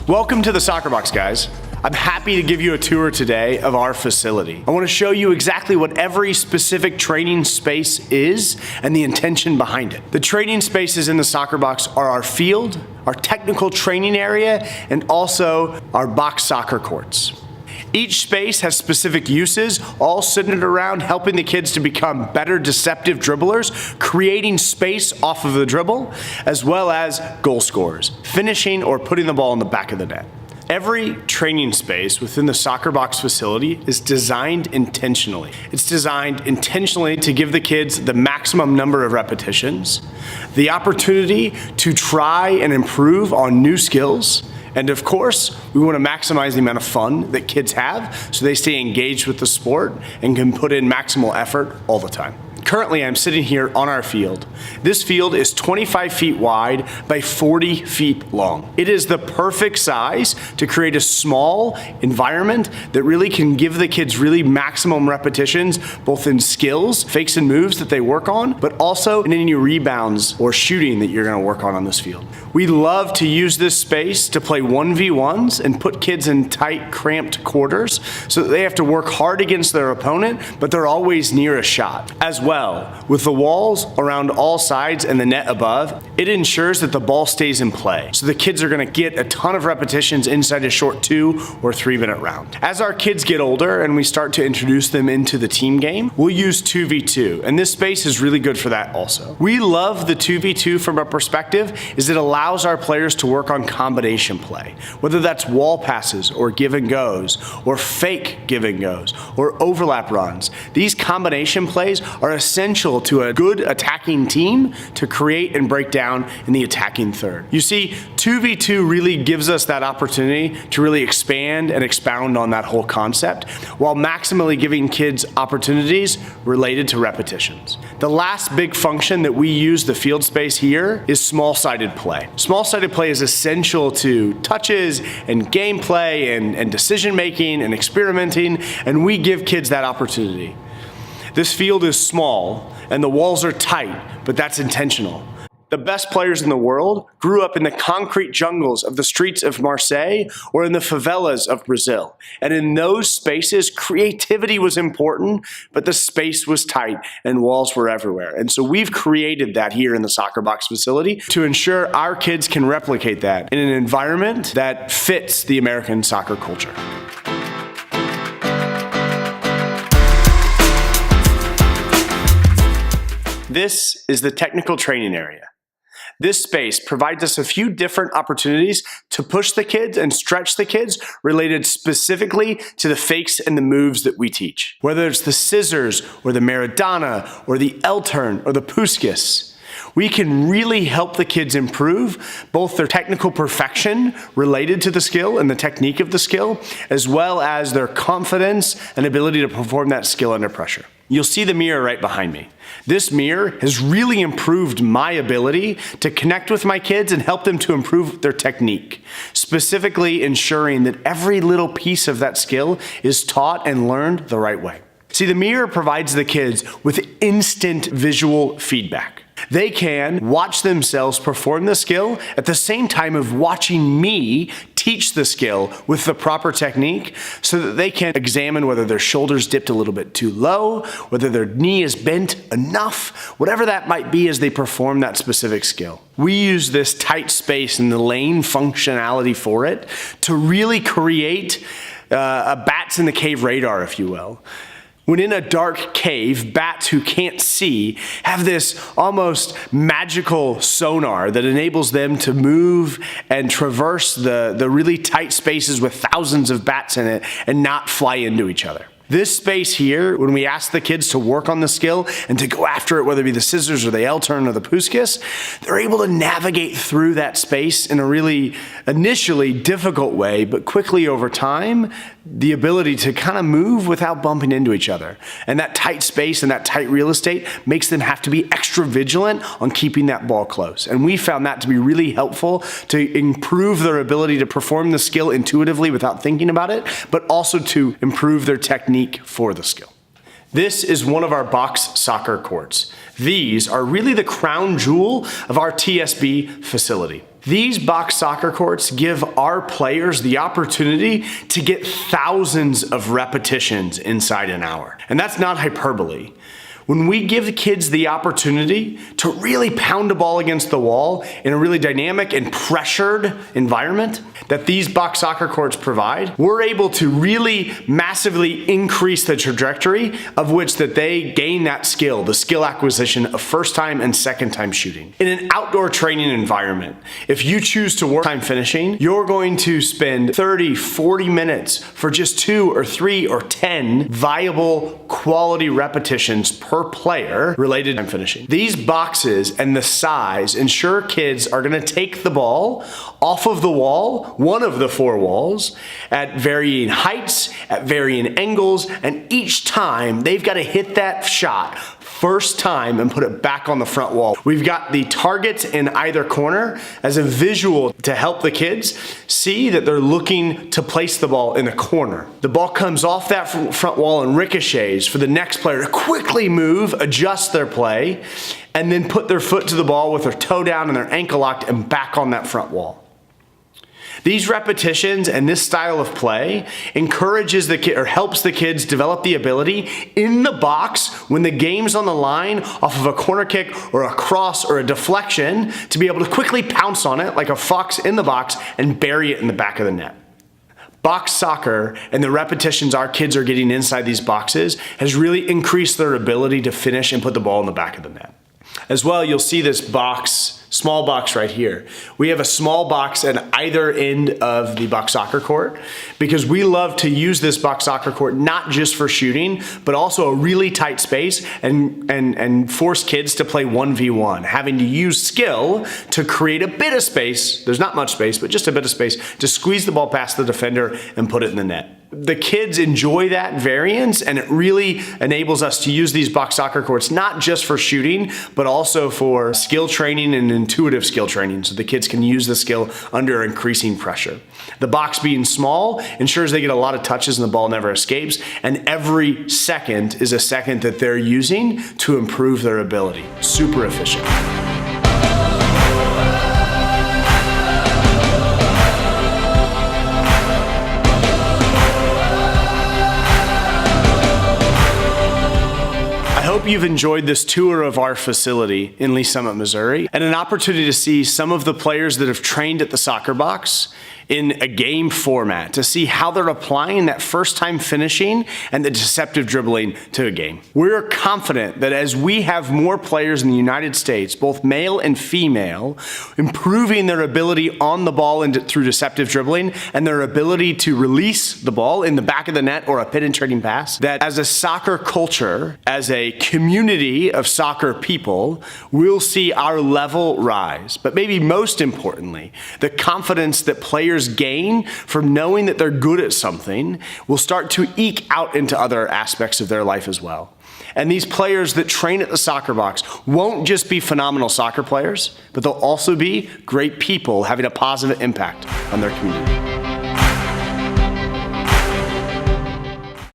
Welcome to the Soccer Box, guys. I'm happy to give you a tour today of our facility. I want to show you exactly what every specific training space is and the intention behind it. The training spaces in the Soccer Box are our field, our technical training area, and also our box soccer courts. Each space has specific uses, all centered around helping the kids to become better deceptive dribblers, creating space off of the dribble, as well as goal scorers, finishing or putting the ball in the back of the net. Every training space within the Soccer Box facility is designed intentionally. It's designed intentionally to give the kids the maximum number of repetitions, the opportunity to try and improve on new skills, and of course, we want to maximize the amount of fun that kids have so they stay engaged with the sport and can put in maximal effort all the time. Currently, I'm sitting here on our field. This field is 25 feet wide by 40 feet long. It is the perfect size to create a small environment that really can give the kids really maximum repetitions, both in skills, fakes and moves that they work on, but also in any rebounds or shooting that you're going to work on this field. We love to use this space to play 1v1s and put kids in tight, cramped quarters so that they have to work hard against their opponent, but they're always near a shot. As well, with the walls around all sides and the net above, it ensures that the ball stays in play. So the kids are going to get a ton of repetitions inside a short 2 or 3 minute round. As our kids get older and we start to introduce them into the team game, we'll use 2v2, and this space is really good for that also. We love the 2v2 from a perspective is it allows our players to work on combination play, whether that's wall passes or give and goes, or fake give and goes, or overlap runs. These combination plays are essential to a good attacking team to create and break down in the attacking third. You see, 2v2 really gives us that opportunity to really expand and expound on that whole concept while maximally giving kids opportunities related to repetitions. The last big function that we use the field space here is small-sided play. Small-sided play is essential to touches and gameplay and decision-making and experimenting, and we give kids that opportunity. This field is small and the walls are tight, but that's intentional. The best players in the world grew up in the concrete jungles of the streets of Marseille or in the favelas of Brazil. And in those spaces, creativity was important, but the space was tight and walls were everywhere. And so we've created that here in the Soccer Box facility to ensure our kids can replicate that in an environment that fits the American soccer culture. This is the technical training area. This space provides us a few different opportunities to push the kids and stretch the kids related specifically to the fakes and the moves that we teach. Whether it's the scissors or the Maradona or the L-turn or the Puskas, we can really help the kids improve both their technical perfection related to the skill and the technique of the skill, as well as their confidence and ability to perform that skill under pressure. You'll see the mirror right behind me. This mirror has really improved my ability to connect with my kids and help them to improve their technique, specifically ensuring that every little piece of that skill is taught and learned the right way. See, the mirror provides the kids with instant visual feedback. They can watch themselves perform the skill at the same time of watching me teach the skill with the proper technique so that they can examine whether their shoulders dipped a little bit too low, whether their knee is bent enough, whatever that might be as they perform that specific skill. We use this tight space and the lane functionality for it to really create a bats in the cave radar, if you will. When in a dark cave, bats who can't see have this almost magical sonar that enables them to move and traverse the really tight spaces with thousands of bats in it and not fly into each other. This space here, when we ask the kids to work on the skill and to go after it, whether it be the scissors or the L-turn or the Puskas, they're able to navigate through that space in a really initially difficult way, but quickly over time, the ability to kind of move without bumping into each other. And that tight space and that tight real estate makes them have to be extra vigilant on keeping that ball close. And we found that to be really helpful to improve their ability to perform the skill intuitively without thinking about it, but also to improve their technique for the skill. This is one of our box soccer courts. These are really the crown jewel of our TSB facility. These box soccer courts give our players the opportunity to get thousands of repetitions inside an hour. And that's not hyperbole. When we give the kids the opportunity to really pound a ball against the wall in a really dynamic and pressured environment that these box soccer courts provide, we're able to really massively increase the trajectory of which that they gain that skill, the skill acquisition of first time and second time shooting. In an outdoor training environment, if you choose to work time finishing, you're going to spend 30, 40 minutes for just 2 or 3 or 10 viable quality repetitions per player related to finishing. These boxes and the size ensure kids are going to take the ball off of the wall, one of the 4 walls, at varying heights, at varying angles, and each time they've got to hit that shot first time and put it back on the front wall. We've got the targets in either corner as a visual to help the kids see that they're looking to place the ball in the corner. The ball comes off that front wall and ricochets for the next player to quickly move, adjust their play, and then put their foot to the ball with their toe down and their ankle locked and back on that front wall. These repetitions and this style of play encourages the kid or helps the kids develop the ability in the box when the game's on the line off of a corner kick or a cross or a deflection to be able to quickly pounce on it like a fox in the box and bury it in the back of the net. Box soccer and the repetitions our kids are getting inside these boxes has really increased their ability to finish and put the ball in the back of the net. As well, you'll see this box, small box right here. We have a small box at either end of the box soccer court because we love to use this box soccer court not just for shooting, but also a really tight space and force kids to play 1v1, having to use skill to create a bit of space. There's not much space, but just a bit of space to squeeze the ball past the defender and put it in the net. The kids enjoy that variance, and it really enables us to use these box soccer courts not just for shooting, but also for skill training and intuitive skill training, so the kids can use the skill under increasing pressure. The box being small ensures they get a lot of touches and the ball never escapes, and every second is a second that they're using to improve their ability. Super efficient. I hope you've enjoyed this tour of our facility in Lee's Summit, Missouri, and an opportunity to see some of the players that have trained at the Soccer Box in a game format, to see how they're applying that first time finishing and the deceptive dribbling to a game. We're confident that as we have more players in the United States, both male and female, improving their ability on the ball and through deceptive dribbling and their ability to release the ball in the back of the net or a penetrating pass, that as a soccer culture, as a community of soccer people, we'll see our level rise. But maybe most importantly, the confidence that players gain from knowing that they're good at something will start to eke out into other aspects of their life as well. And these players that train at the Soccer Box won't just be phenomenal soccer players, but they'll also be great people having a positive impact on their community.